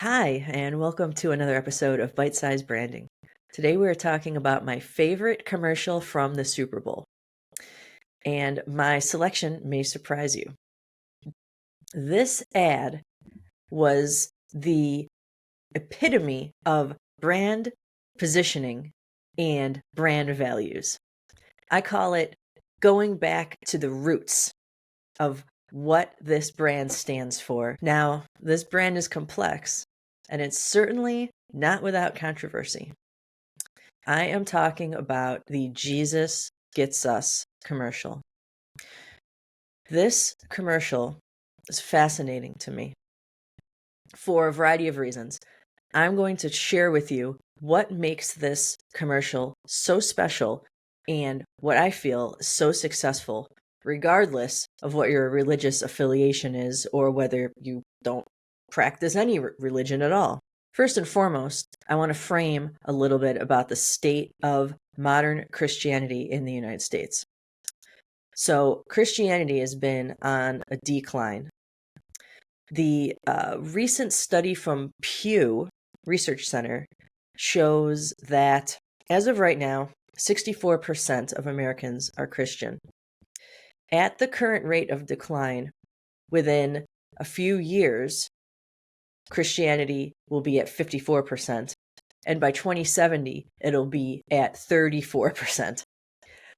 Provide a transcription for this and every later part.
Hi, and welcome to another episode of Bite Size Branding. Today we're talking about my favorite commercial from the Super Bowl. And my selection may surprise you. This ad was the epitome of brand positioning and brand values. I call it going back to the roots of what this brand stands for. Now, this brand is complex, and it's certainly not without controversy. I am talking about the Jesus Gets Us commercial. This commercial is fascinating to me for a variety of reasons. I'm going to share with you what makes this commercial so special and what I feel is so successful, regardless of what your religious affiliation is or whether you don't practice any religion at all. First and foremost, I want to frame a little bit about the state of modern Christianity in the United States. So, Christianity has been on a decline. The recent study from Pew Research Center shows that as of right now, 64% of Americans are Christian. At the current rate of decline, within a few years, Christianity will be at 54%, and by 2070, it'll be at 34%.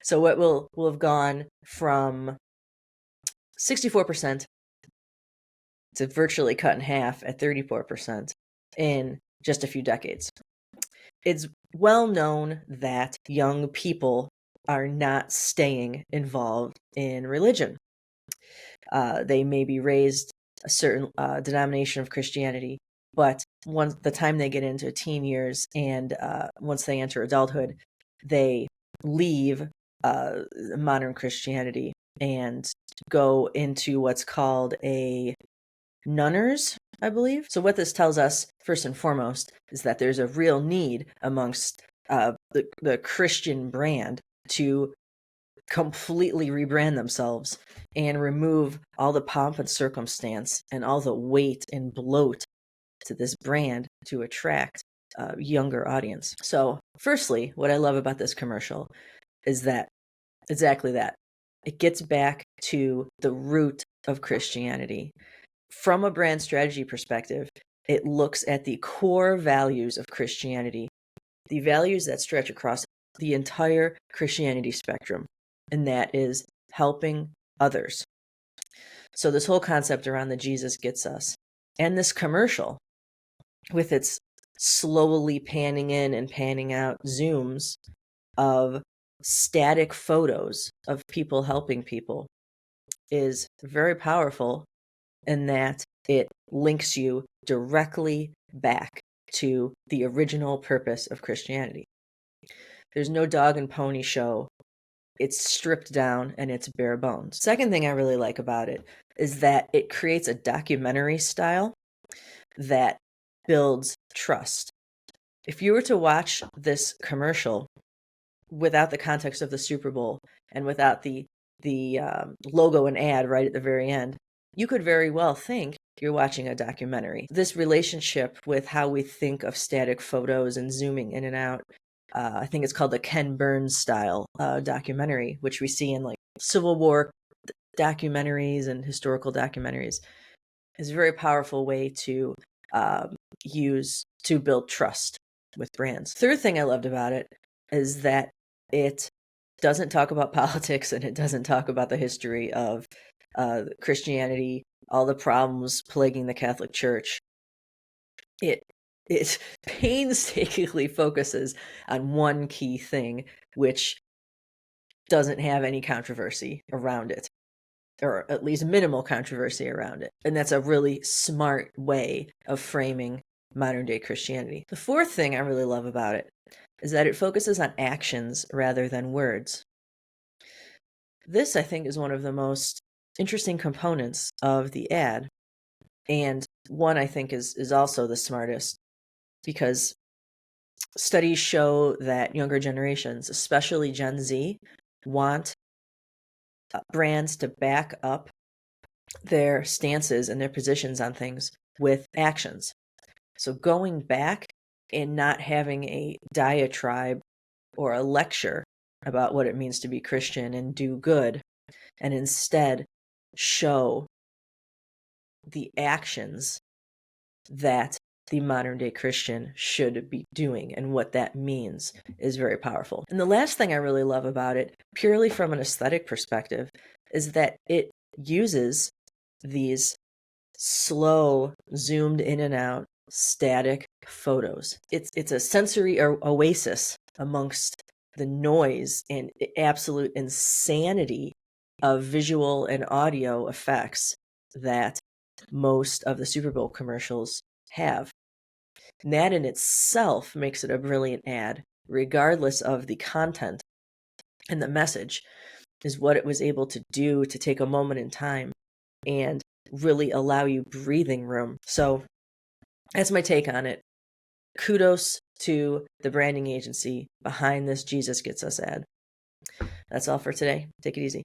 So it will have gone from 64% to virtually cut in half at 34% in just a few decades. It's well known that young people are not staying involved in religion. They may be raised a certain denomination of Christianity, but once the time they get into teen years and once they enter adulthood, they leave modern Christianity and go into what's called a nunners, I believe. So what this tells us, first and foremost, is that there's a real need amongst the Christian brand to completely rebrand themselves and remove all the pomp and circumstance and all the weight and bloat to this brand to attract a younger audience. So firstly, what I love about this commercial is that exactly that. It gets back to the root of Christianity. From a brand strategy perspective, it looks at the core values of Christianity, the values that stretch across the entire Christianity spectrum, and that is helping others. So this whole concept around the Jesus Gets Us, and this commercial, with its slowly panning in and panning out zooms of static photos of people helping people, is very powerful in that it links you directly back to the original purpose of Christianity. There's no dog and pony show. It's stripped down and it's bare bones. Second thing I really like about it is that it creates a documentary style that builds trust. If you were to watch this commercial without the context of the Super Bowl and without the logo and ad right at the very end, you could very well think you're watching a documentary. This relationship with how we think of static photos and zooming in and out, I think it's called the Ken Burns style documentary, which we see in like Civil War documentaries and historical documentaries, is a very powerful way to use to build trust with brands. Third thing I loved about it is that it doesn't talk about politics and it doesn't talk about the history of Christianity, all the problems plaguing the Catholic Church. It painstakingly focuses on one key thing, which doesn't have any controversy around it, or at least minimal controversy around it. And that's a really smart way of framing modern day Christianity. The fourth thing I really love about it is that it focuses on actions rather than words. This, I think, is one of the most interesting components of the ad, and one I think is also the smartest, because studies show that younger generations, especially Gen Z, want brands to back up their stances and their positions on things with actions. So going back and not having a diatribe or a lecture about what it means to be Christian and do good, and instead show the actions that the modern day Christian should be doing and what that means is very powerful. And the last thing I really love about it, purely from an aesthetic perspective, is that it uses these slow, zoomed in and out, static photos. It's a sensory oasis amongst the noise and absolute insanity of visual and audio effects that most of the Super Bowl commercials have. And that in itself makes it a brilliant ad, regardless of the content and the message, is what it was able to do to take a moment in time and really allow you breathing room. So that's my take on it. Kudos to the branding agency behind this Jesus Gets Us ad. That's all for today. Take it easy.